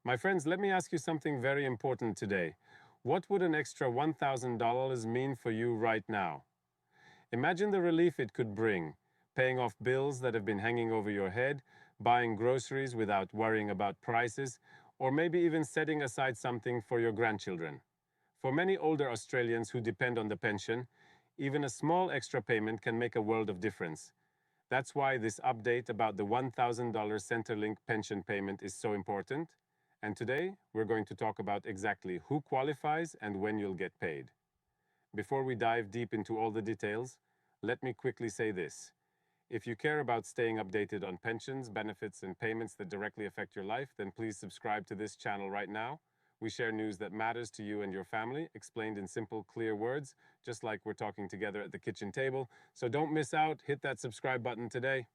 My friends, let me ask you something very important today. What would an extra $1,000 mean for you right now? Imagine the relief it could bring, paying off bills that have been hanging over your head, buying groceries without worrying about prices, or maybe even setting aside something for your grandchildren. For many older Australians who depend on the pension, even a small extra payment can make a world of difference. That's why this update about the $1,000 Centrelink pension payment is so important. And today, we're going to talk about exactly who qualifies and when you'll get paid. Before we dive deep into all the details, let me quickly say this. If you care about staying updated on pensions, benefits, and payments that directly affect your life, then please subscribe to this channel right now. We share news that matters to you and your family, explained in simple, clear words, just like we're talking together at the kitchen table. So don't miss out, hit that subscribe button today.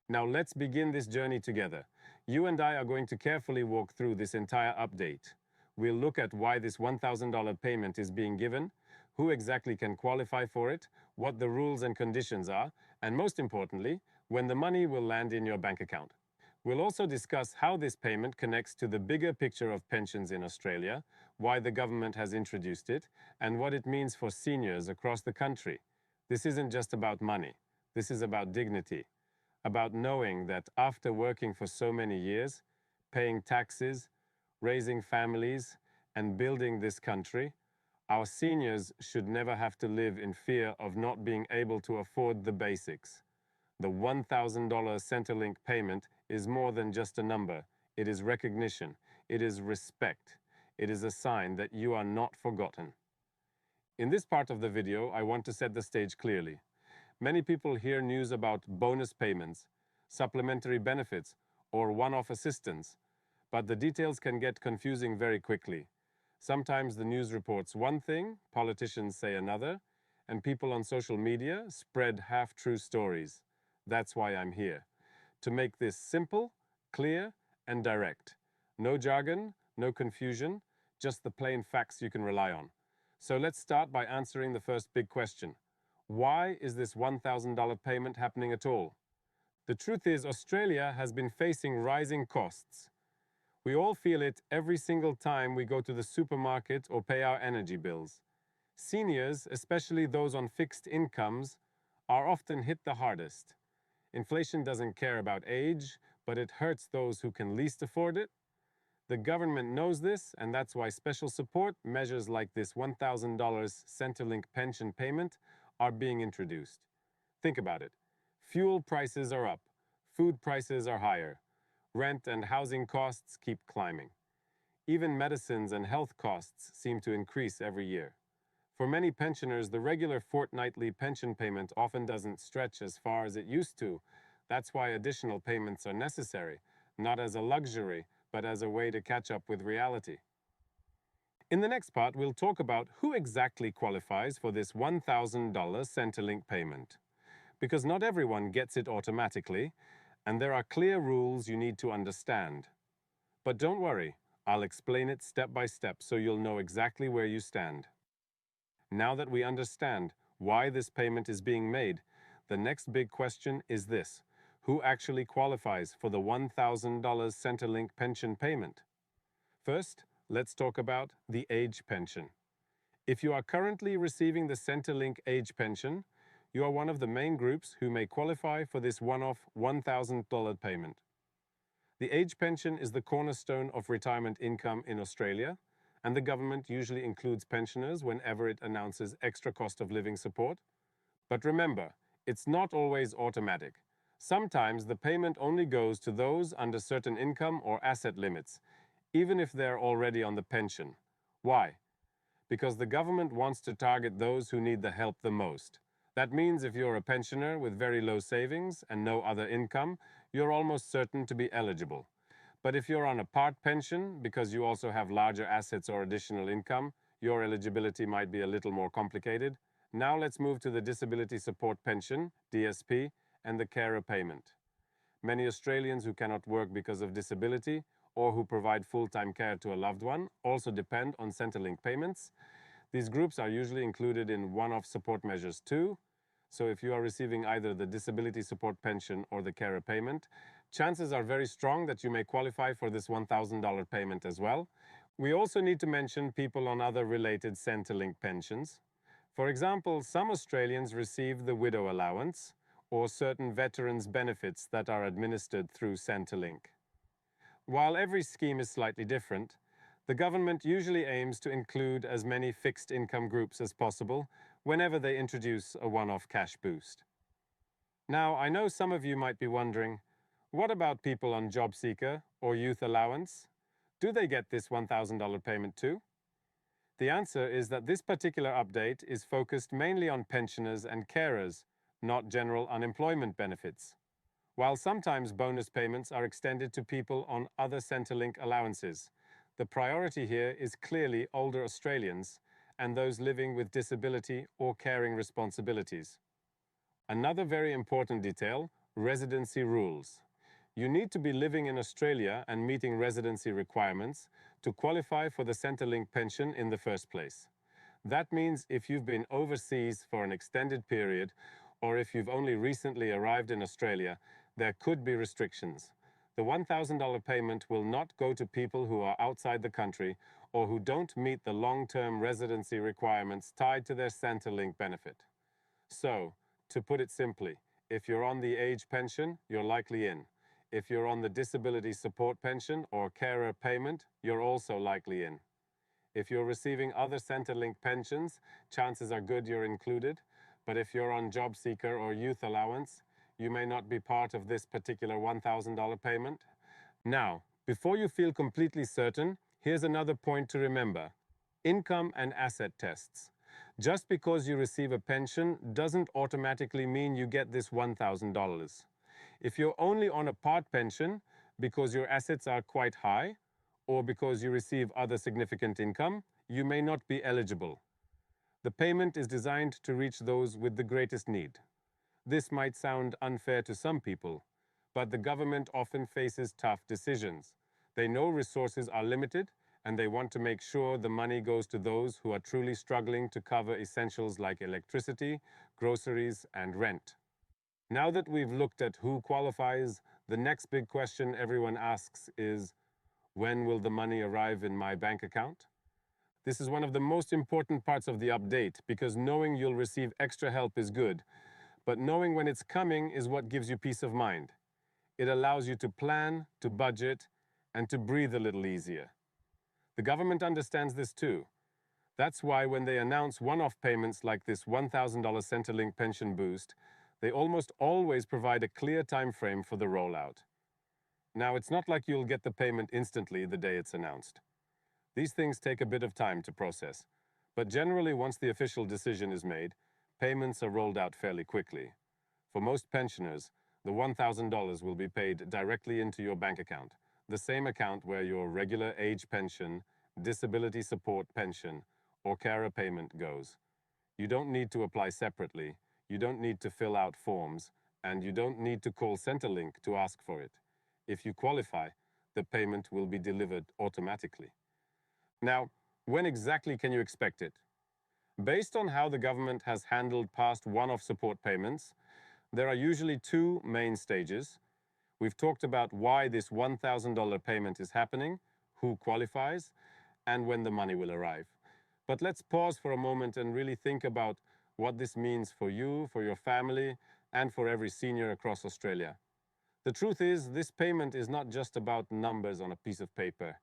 Now let's begin this journey together. You and I are going to carefully walk through this entire update. We'll look at why this $1,000 payment is being given, who exactly can qualify for it, what the rules and conditions are, and most importantly, when the money will land in your bank account. We'll also discuss how this payment connects to the bigger picture of pensions in Australia, why the government has introduced it, and what it means for seniors across the country. This isn't just about money. This is about dignity, about knowing that after working for so many years, paying taxes, raising families, and building this country, our seniors should never have to live in fear of not being able to afford the basics. The $1,000 Centrelink payment is more than just a number. It is recognition. It is respect. It is a sign that you are not forgotten. In this part of the video, I want to set the stage clearly. Many people hear news about bonus payments, supplementary benefits, or one-off assistance, but the details can get confusing very quickly. Sometimes the news reports one thing, politicians say another, and people on social media spread half-true stories. That's why I'm here. To make this simple, clear, and direct. No jargon, no confusion, just the plain facts you can rely on. So let's start by answering the first big question. Why is this $1,000 payment happening at all? The truth is, Australia has been facing rising costs. We all feel it every single time we go to the supermarket or pay our energy bills. Seniors, especially those on fixed incomes, are often hit the hardest. Inflation doesn't care about age, but it hurts those who can least afford it. The government knows this, and that's why special support measures like this $1,000 Centrelink pension payment are being introduced. Think about it. Fuel prices are up. Food prices are higher. Rent and housing costs keep climbing. Even medicines and health costs seem to increase every year. For many pensioners, the regular fortnightly pension payment often doesn't stretch as far as it used to. That's why additional payments are necessary, not as a luxury, but as a way to catch up with reality. In the next part, we'll talk about who exactly qualifies for this $1,000 Centrelink payment. Because not everyone gets it automatically, and there are clear rules you need to understand. But don't worry, I'll explain it step by step so you'll know exactly where you stand. Now that we understand why this payment is being made, the next big question is this: who actually qualifies for the $1,000 Centrelink pension payment? First, let's talk about the age pension. If you are currently receiving the Centrelink age pension, you are one of the main groups who may qualify for this one-off $1,000 payment. The age pension is the cornerstone of retirement income in Australia, and the government usually includes pensioners whenever it announces extra cost of living support. But remember, it's not always automatic. Sometimes the payment only goes to those under certain income or asset limits, even if they're already on the pension. Why? Because the government wants to target those who need the help the most. That means if you're a pensioner with very low savings and no other income, you're almost certain to be eligible. But if you're on a part pension because you also have larger assets or additional income, your eligibility might be a little more complicated. Now let's move to the Disability Support Pension, DSP, and the carer payment. Many Australians who cannot work because of disability or who provide full-time care to a loved one also depend on Centrelink payments. These groups are usually included in one-off support measures too. So if you are receiving either the disability support pension or the carer payment, chances are very strong that you may qualify for this $1,000 payment as well. We also need to mention people on other related Centrelink pensions. For example, some Australians receive the widow allowance or certain veterans' benefits that are administered through Centrelink. While every scheme is slightly different, the government usually aims to include as many fixed income groups as possible whenever they introduce a one-off cash boost. Now, I know some of you might be wondering, what about people on job seeker or youth allowance? Do they get this $1,000 payment too? The answer is that this particular update is focused mainly on pensioners and carers, not general unemployment benefits. While sometimes bonus payments are extended to people on other Centrelink allowances, the priority here is clearly older Australians and those living with disability or caring responsibilities. Another very important detail, residency rules. You need to be living in Australia and meeting residency requirements to qualify for the Centrelink pension in the first place. That means if you've been overseas for an extended period or if you've only recently arrived in Australia, there could be restrictions. The $1,000 payment will not go to people who are outside the country or who don't meet the long-term residency requirements tied to their Centrelink benefit. So, to put it simply, if you're on the age pension, you're likely in. If you're on the disability support pension or carer payment, you're also likely in. If you're receiving other Centrelink pensions, chances are good you're included. But if you're on job seeker or youth allowance, you may not be part of this particular $1,000 payment. Now, before you feel completely certain, here's another point to remember. Income and asset tests. Just because you receive a pension doesn't automatically mean you get this $1,000. If you're only on a part pension because your assets are quite high or because you receive other significant income, you may not be eligible. The payment is designed to reach those with the greatest need. This might sound unfair to some people, but the government often faces tough decisions. They know resources are limited, and they want to make sure the money goes to those who are truly struggling to cover essentials like electricity, groceries, and rent. Now that we've looked at who qualifies, the next big question everyone asks is, when will the money arrive in my bank account? This is one of the most important parts of the update because knowing you'll receive extra help is good, but knowing when it's coming is what gives you peace of mind. It allows you to plan, to budget, and to breathe a little easier. The government understands this too. That's why when they announce one-off payments like this $1,000 Centrelink pension boost, they almost always provide a clear time frame for the rollout. Now, it's not like you'll get the payment instantly the day it's announced. These things take a bit of time to process, but generally once the official decision is made, payments are rolled out fairly quickly. For most pensioners, the $1,000 will be paid directly into your bank account, the same account where your regular age pension, disability support pension, or carer payment goes. You don't need to apply separately, you don't need to fill out forms, and you don't need to call Centrelink to ask for it. If you qualify, the payment will be delivered automatically. Now, when exactly can you expect it? Based on how the government has handled past one-off support payments, there are usually two main stages. We've talked about why this $1,000 payment is happening, who qualifies, and when the money will arrive. But let's pause for a moment and really think about what this means for you, for your family, and for every senior across Australia. The truth is, this payment is not just about numbers on a piece of paper.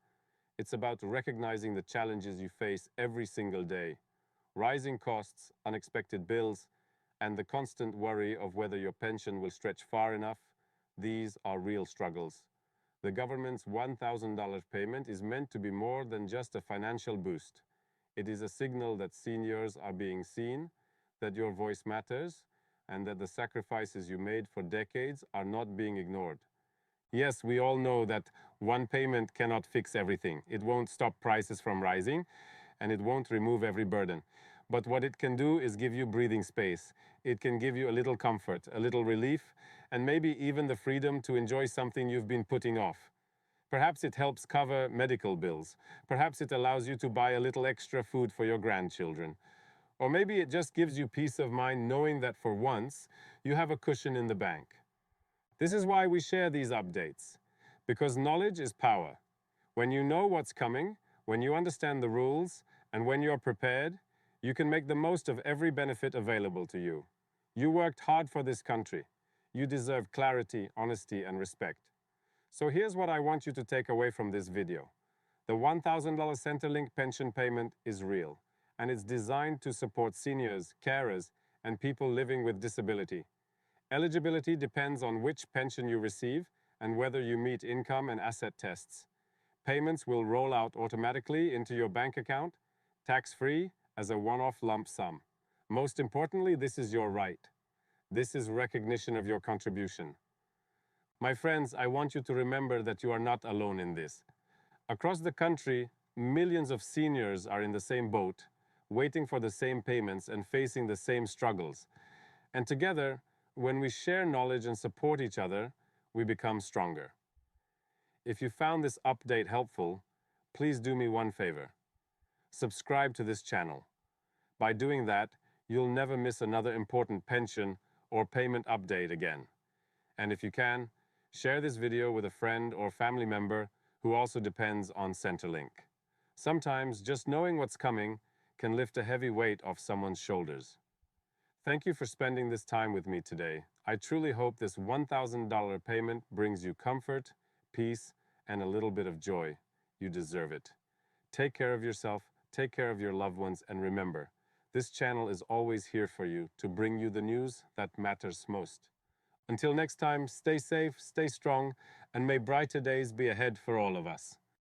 It's about recognizing the challenges you face every single day. Rising costs, unexpected bills, and the constant worry of whether your pension will stretch far enough, these are real struggles. The government's $1,000 payment is meant to be more than just a financial boost. It is a signal that seniors are being seen, that your voice matters, and that the sacrifices you made for decades are not being ignored. Yes, we all know that one payment cannot fix everything. It won't stop prices from rising, and it won't remove every burden. But what it can do is give you breathing space. It can give you a little comfort, a little relief, and maybe even the freedom to enjoy something you've been putting off. Perhaps it helps cover medical bills. Perhaps it allows you to buy a little extra food for your grandchildren. Or maybe it just gives you peace of mind knowing that for once, you have a cushion in the bank. This is why we share these updates, because knowledge is power. When you know what's coming, when you understand the rules, and when you're prepared, you can make the most of every benefit available to you. You worked hard for this country. You deserve clarity, honesty, and respect. So here's what I want you to take away from this video. The $1,000 Centrelink pension payment is real, and it's designed to support seniors, carers, and people living with disability. Eligibility depends on which pension you receive and whether you meet income and asset tests. Payments will roll out automatically into your bank account, tax-free, as a one-off lump sum. Most importantly, this is your right. This is recognition of your contribution. My friends, I want you to remember that you are not alone in this. Across the country, millions of seniors are in the same boat, waiting for the same payments and facing the same struggles. And together, when we share knowledge and support each other, we become stronger. If you found this update helpful, please do me one favor. Subscribe to this channel. By doing that, you'll never miss another important pension or payment update again. And if you can, share this video with a friend or family member who also depends on Centrelink. Sometimes just knowing what's coming can lift a heavy weight off someone's shoulders. Thank you for spending this time with me today. I truly hope this $1,000 payment brings you comfort, peace, and a little bit of joy. You deserve it. Take care of yourself, take care of your loved ones, and remember, this channel is always here for you to bring you the news that matters most. Until next time, stay safe, stay strong, and may brighter days be ahead for all of us.